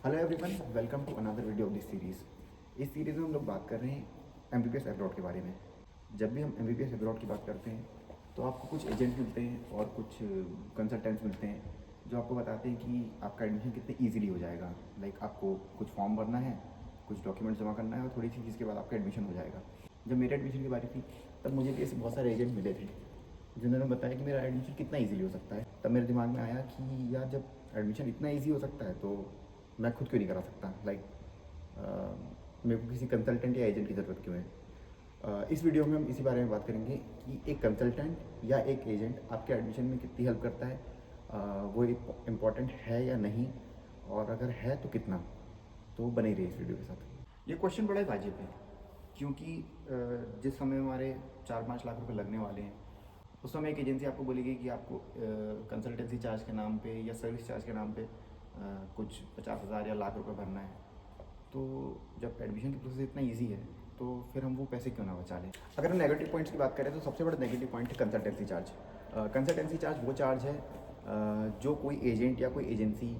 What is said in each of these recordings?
Hello everyone, welcome to another video of this series. इस series में हम लोग बात कर रहे हैं एमबीबीएस अब्रॉड के बारे में। जब भी हम एमबीबीएस अब्रॉड की बात करते हैं तो आपको कुछ एजेंट मिलते हैं और कुछ कंसल्टेंट्स मिलते हैं जो आपको बताते हैं कि आपका एडमिशन कितने ईजिली हो जाएगा। लाइक आपको कुछ फॉर्म भरना है, कुछ डॉक्यूमेंट्स जमा करना है और थोड़ी सी चीज़ के बाद आपका एडमिशन हो जाएगा। जब मेरे एडमिशन की बारी थी तब मुझे भी ऐसे बहुत सारे एजेंट मिले थे जिन्होंने बताया कि मेरा एडमिशन कितना ईजिली हो सकता है। तब मेरे दिमाग में आया कि यार, जब एडमिशन इतना ईजी हो सकता है तो मैं खुद क्यों नहीं करा सकता। मेरे को किसी कंसल्टेंट या एजेंट की ज़रूरत क्यों है। इस वीडियो में हम इसी बारे में बात करेंगे कि एक कंसल्टेंट या एक एजेंट आपके एडमिशन में कितनी हेल्प करता है, वो इम्पॉर्टेंट है या नहीं, और अगर है तो कितना। तो बने रहिए इस वीडियो के साथ। ये क्वेश्चन बड़ा वाजिब है क्योंकि जिस समय हमारे 4-5 लाख रुपए लगने वाले हैं उस समय एक एजेंसी आपको बोलेगी कि आपको कंसल्टेंसी चार्ज के नाम पे या सर्विस चार्ज के नाम पे कुछ 50,000 या लाख रुपए भरना है। तो जब एडमिशन की प्रोसेस इतना इजी है तो फिर हम वो पैसे क्यों ना बचा लें। अगर हम नेगेटिव पॉइंट्स की बात करें तो सबसे बड़ा नेगेटिव पॉइंट है कंसल्टेंसी चार्ज। कंसल्टेंसी चार्ज वो चार्ज है जो कोई एजेंट या कोई एजेंसी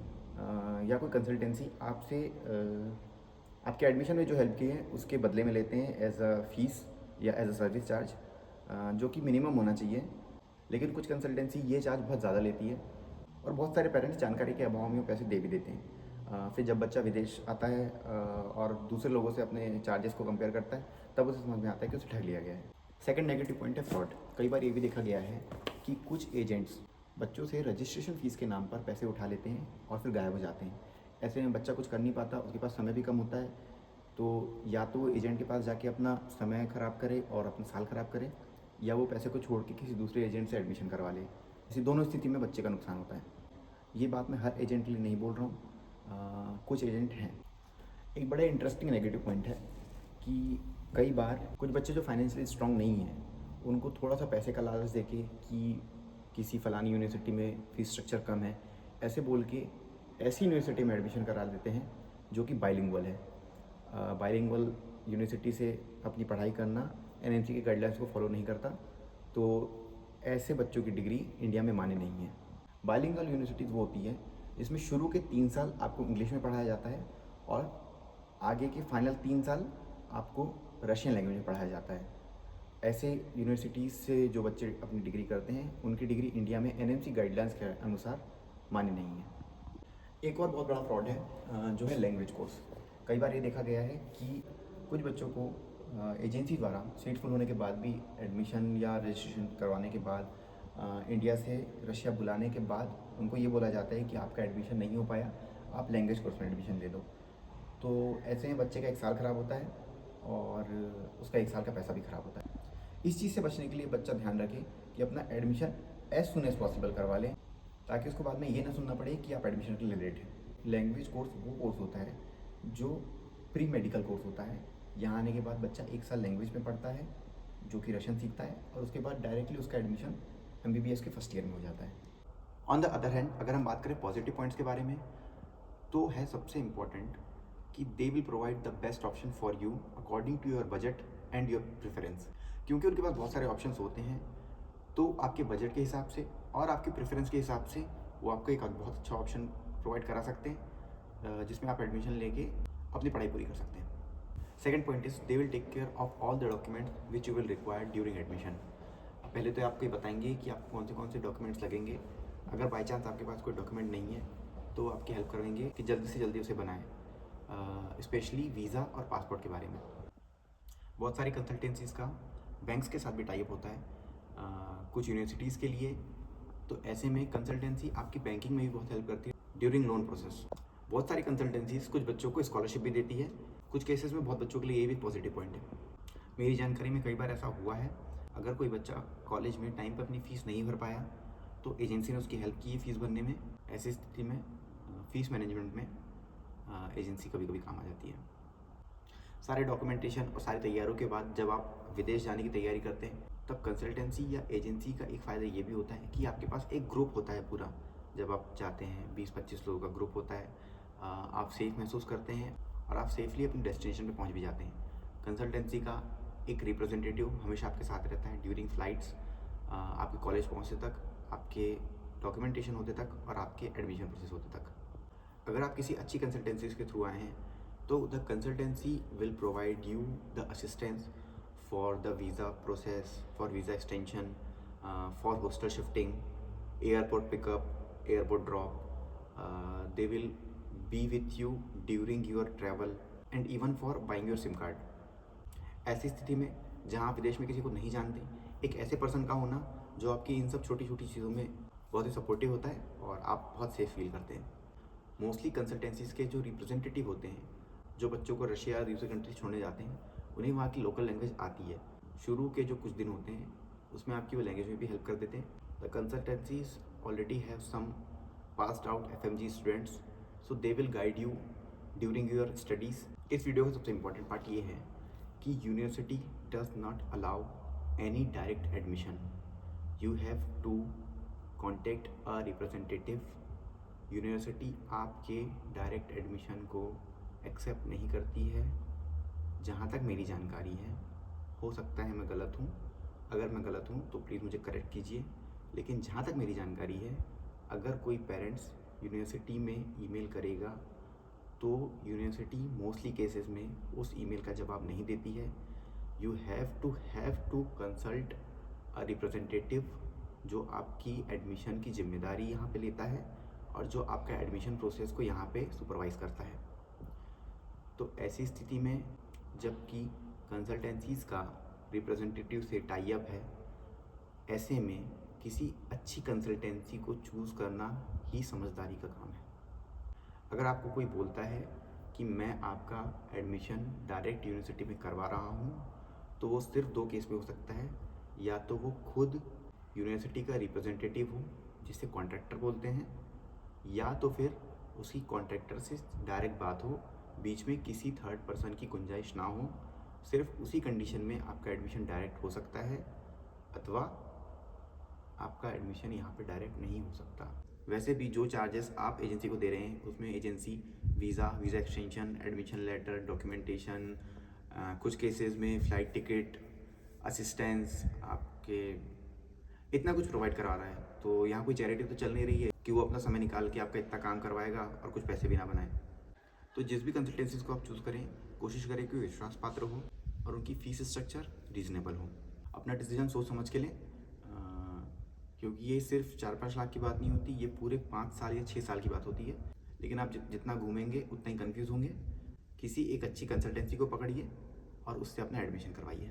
या कोई कंसल्टेंसी आपसे आपके एडमिशन में जो हेल्प की है उसके बदले में लेते हैं एज अ फीस या एज अ सर्विस चार्ज, जो कि मिनिमम होना चाहिए। लेकिन कुछ कंसल्टेंसी ये चार्ज बहुत ज़्यादा लेती है और बहुत सारे पेरेंट्स जानकारी के अभाव में वो पैसे दे भी देते हैं। फिर जब बच्चा विदेश आता है और दूसरे लोगों से अपने चार्जेस को कंपेयर करता है तब उसे समझ में आता है कि उसे ठग लिया गया है। सेकंड नेगेटिव पॉइंट है फ्रॉड। कई बार ये भी देखा गया है कि कुछ एजेंट्स बच्चों से रजिस्ट्रेशन फ़ीस के नाम पर पैसे उठा लेते हैं और फिर गायब हो जाते हैं। ऐसे में बच्चा कुछ कर नहीं पाता, उसके पास समय भी कम होता है, तो या तो वो एजेंट के पास जाके अपना समय ख़राब करे और अपना साल ख़राब करे, या वो पैसे को छोड़ के किसी दूसरे एजेंट से एडमिशन करवा ले। इसी दोनों स्थिति में बच्चे का नुकसान होता है। ये बात मैं हर एजेंट के लिए नहीं बोल रहा हूँ, कुछ एजेंट हैं। एक बड़ा इंटरेस्टिंग नेगेटिव पॉइंट है कि कई बार कुछ बच्चे जो फाइनेंशियली स्ट्रांग नहीं हैं उनको थोड़ा सा पैसे का लालच देके कि किसी फ़लानी यूनिवर्सिटी में फ़ीस स्ट्रक्चर कम है, ऐसे बोल के ऐसी यूनिवर्सिटी में एडमिशन करा देते हैं जो कि बाइलिंगुअल है। बाइलिंगुअल यूनिवर्सिटी से अपनी पढ़ाई करना एनएमसी के गाइडलाइंस को फॉलो नहीं करता, तो ऐसे बच्चों की डिग्री इंडिया में मान्य नहीं है। बाइलिंगुअल यूनिवर्सिटीज़ वो होती है जिसमें शुरू के 3 साल आपको इंग्लिश में पढ़ाया जाता है और आगे के फाइनल 3 साल आपको रशियन लैंग्वेज में पढ़ाया जाता है। ऐसे यूनिवर्सिटीज़ से जो बच्चे अपनी डिग्री करते हैं उनकी डिग्री इंडिया में एनएमसी गाइडलाइंस के अनुसार मान्य नहीं है। एक और बहुत बड़ा फ्रॉड है जो है लैंग्वेज कोर्स। कई बार ये देखा गया है कि कुछ बच्चों को एजेंसी द्वारा सीट फुल होने के बाद भी एडमिशन या रजिस्ट्रेशन करवाने के बाद इंडिया से रशिया बुलाने के बाद उनको ये बोला जाता है कि आपका एडमिशन नहीं हो पाया, आप लैंग्वेज कोर्स में एडमिशन ले लो। तो ऐसे में बच्चे का 1 साल ख़राब होता है और उसका 1 साल का पैसा भी ख़राब होता है। इस चीज़ से बचने के लिए बच्चा ध्यान रखे कि अपना admission as soon as possible करवा लें, ताकि उसको बाद में ये ना सुनना पड़े कि आप एडमिशन के लिए लेट हैं। लैंग्वेज कोर्स वो कोर्स होता है जो प्री मेडिकल कोर्स होता है। यहाँ आने के बाद बच्चा 1 साल लैंग्वेज में पढ़ता है जो कि रशियन सीखता है और उसके बाद डायरेक्टली उसका एडमिशन एमबीबीएस के फर्स्ट ईयर में हो जाता है। ऑन द अदर हैंड, अगर हम बात करें पॉजिटिव पॉइंट्स के बारे में, तो है सबसे इम्पॉर्टेंट कि they will provide the best option for you according to your budget and your preference. क्योंकि उनके पास बहुत सारे ऑप्शंस होते हैं, तो आपके बजट के हिसाब से और आपके प्रेफरेंस के हिसाब से वो आपको एक बहुत अच्छा ऑप्शन प्रोवाइड करा सकते हैं जिसमें आप एडमिशन लेके अपनी पढ़ाई पूरी कर सकते हैं। Second point is they will take care of all the documents which you will require during admission. पहले तो आपको ये बताएंगे कि आपको कौन से डॉक्यूमेंट्स लगेंगे। अगर बाई चांस आपके पास कोई डॉक्यूमेंट नहीं है तो आपकी हेल्प करेंगे कि जल्दी से जल्दी उसे बनाएं, स्पेशली वीज़ा और पासपोर्ट के बारे में। बहुत सारी कंसल्टेंसीज़ का बैंक्स के साथ भी टाई अप होता है कुछ यूनिवर्सिटीज़ के लिए, तो ऐसे में कंसल्टेंसी आपकी बैंकिंग में भी बहुत हेल्प करती है ड्यूरिंग लोन प्रोसेस। बहुत सारी कंसल्टेंसीज कुछ बच्चों को स्कॉलरशिप भी देती है। कुछ केसेस में बहुत बच्चों के लिए ये भी पॉजिटिव पॉइंट है। मेरी जानकारी में कई बार ऐसा हुआ है, अगर कोई बच्चा कॉलेज में टाइम पर अपनी फ़ीस नहीं भर पाया तो एजेंसी ने उसकी हेल्प की है फ़ीस भरने में। ऐसी स्थिति में फ़ीस मैनेजमेंट में एजेंसी कभी कभी काम आ जाती है। सारे डॉक्यूमेंटेशन और सारी तैयारियों के बाद जब आप विदेश जाने की तैयारी करते हैं तब कंसल्टेंसी या एजेंसी का एक फ़ायदा ये भी होता है कि आपके पास एक ग्रुप होता है पूरा। जब आप जाते हैं 20-25 लोगों का ग्रुप होता है, आप सेफ़ महसूस करते हैं और आप सेफली अपनी डेस्टिनेशन पे पहुंच भी जाते हैं। कंसल्टेंसी का एक रिप्रेजेंटेटिव हमेशा आपके साथ रहता है ड्यूरिंग फ़्लाइट्स, आपके कॉलेज पहुँचते तक, आपके डॉक्यूमेंटेशन होते तक और आपके एडमिशन प्रोसेस होते तक। अगर आप किसी अच्छी कंसल्टेंसीज के थ्रू आए हैं तो the consultancy will provide you the assistance for the visa process, for visa extension, for hostel shifting, airport pickup, airport drop. They will be with you during your travel and even for buying your SIM card. ऐसी स्थिति में जहाँ आप विदेश में किसी को नहीं जानते, एक ऐसे पर्सन का होना जो आपकी इन सब छोटी छोटी चीज़ों में बहुत ही सपोर्टिव होता है और आप बहुत सेफ फील करते हैं. मोस्टली कंसल्टेंसीज के जो रिप्रेजेंटेटिव होते हैं, जो बच्चों को रशिया या दूसरे कंट्री छोड़ने जाते हैं, उन्हें वहाँ की लोकल लैंग्वेज आती है. शुरू के जो कुछ दिन होते हैं उसमें आपकी वो लैंग्वेज में भी हेल्प कर देते हैं. The consultancies already have some passed out FMG students, so they will guide you during your studies. इस वीडियो का सबसे इम्पोर्टेंट पार्ट ये है कि university does not allow any direct admission. You have to contact a representative. University आपके direct admission को accept नहीं करती है, जहाँ तक मेरी जानकारी है. हो सकता है मैं गलत हूँ, अगर मैं गलत हूँ तो प्लीज़ मुझे करेक्ट कीजिए, लेकिन जहाँ तक मेरी जानकारी है, अगर कोई पेरेंट्स यूनिवर्सिटी में ईमेल करेगा तो यूनिवर्सिटी मोस्टली केसेस में उस ईमेल का जवाब नहीं देती है. You have to consult a representative जो आपकी एडमिशन की जिम्मेदारी यहाँ पे लेता है और जो आपका एडमिशन प्रोसेस को यहाँ पे सुपरवाइज़ करता है. तो ऐसी स्थिति में जबकि कंसल्टेंसीज़ का रिप्रेजेंटेटिव से टाई अप है, ऐसे में किसी अच्छी कंसल्टेंसी को चूज़ करना ही समझदारी का काम है. अगर आपको कोई बोलता है कि मैं आपका एडमिशन डायरेक्ट यूनिवर्सिटी में करवा रहा हूँ, तो वो सिर्फ दो केस में हो सकता है. या तो वो खुद यूनिवर्सिटी का रिप्रेजेंटेटिव हो, जिसे कॉन्ट्रैक्टर बोलते हैं, या तो फिर उसी कॉन्ट्रैक्टर से डायरेक्ट बात हो, बीच में किसी थर्ड पर्सन की गुंजाइश ना हो. सिर्फ उसी कंडीशन में आपका एडमिशन डायरेक्ट हो सकता है, अथवा आपका एडमिशन यहाँ पे डायरेक्ट नहीं हो सकता. वैसे भी जो चार्जेस आप एजेंसी को दे रहे हैं उसमें agency visa extension, admission letter, documentation, कुछ केसेस में फ़्लाइट टिकट, असिस्टेंस, आपके इतना कुछ प्रोवाइड करा रहा है. तो यहाँ कोई चैरिटी तो चल नहीं रही है कि वो अपना समय निकाल के आपका इतना काम करवाएगा और कुछ पैसे भी ना बनाए. तो जिस भी कंसल्टेंसीज को आप चूज़ करें, कोशिश करें कि विश्वास पात्र हो और उनकी फ़ीस स्ट्रक्चर रीज़नेबल हो. अपना डिसीजन सोच समझ के लें, क्योंकि ये सिर्फ 4-5 लाख की बात नहीं होती, ये पूरे 5 साल या 6 साल की बात होती है. लेकिन आप जितना घूमेंगे उतना ही कन्फ्यूज़ होंगे. किसी एक अच्छी कंसल्टेंसी को पकड़िए और उससे अपना एडमिशन करवाइए.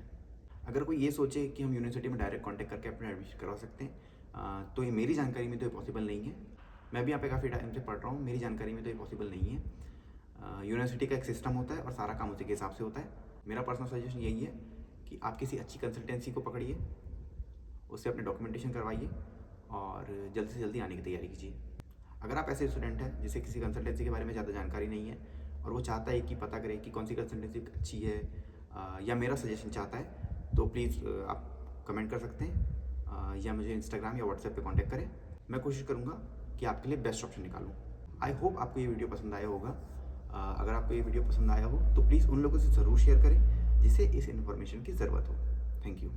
अगर कोई ये सोचे कि हम यूनिवर्सिटी में डायरेक्ट कांटेक्ट करके अपना एडमिशन करवा सकते हैं, तो ये मेरी जानकारी में तो ये पॉसिबल नहीं है. मैं भी यहाँ पे काफ़ी टाइम से पढ़ रहा हूँ, मेरी जानकारी में तो ये पॉसिबल नहीं है. यूनिवर्सिटी का एक सिस्टम होता है और सारा काम उसी के हिसाब से होता है. मेरा पर्सनल सजेशन यही है कि आप किसी अच्छी कंसल्टेंसी को पकड़िए, उससे अपने डॉक्यूमेंटेशन करवाइए और जल्द से जल्दी आने की तैयारी कीजिए. अगर आप ऐसे स्टूडेंट हैं जिसे किसी कंसल्टेंसी के बारे में ज़्यादा जानकारी नहीं है और वो चाहता है कि पता करे कि कौन सी कंसल्टेंसी अच्छी है, या मेरा सजेशन चाहता है, तो प्लीज़ आप कमेंट कर सकते हैं या मुझे इंस्टाग्राम या व्हाट्सएप पे कांटेक्ट करें. मैं कोशिश करूँगा कि आपके लिए बेस्ट ऑप्शन निकालूँ. आई होप आपको ये वीडियो पसंद आया होगा. अगर आपको ये वीडियो पसंद आया हो तो प्लीज़ उन लोगों से ज़रूर शेयर करें जिसे इस इन्फॉर्मेशन की ज़रूरत हो. Thank you.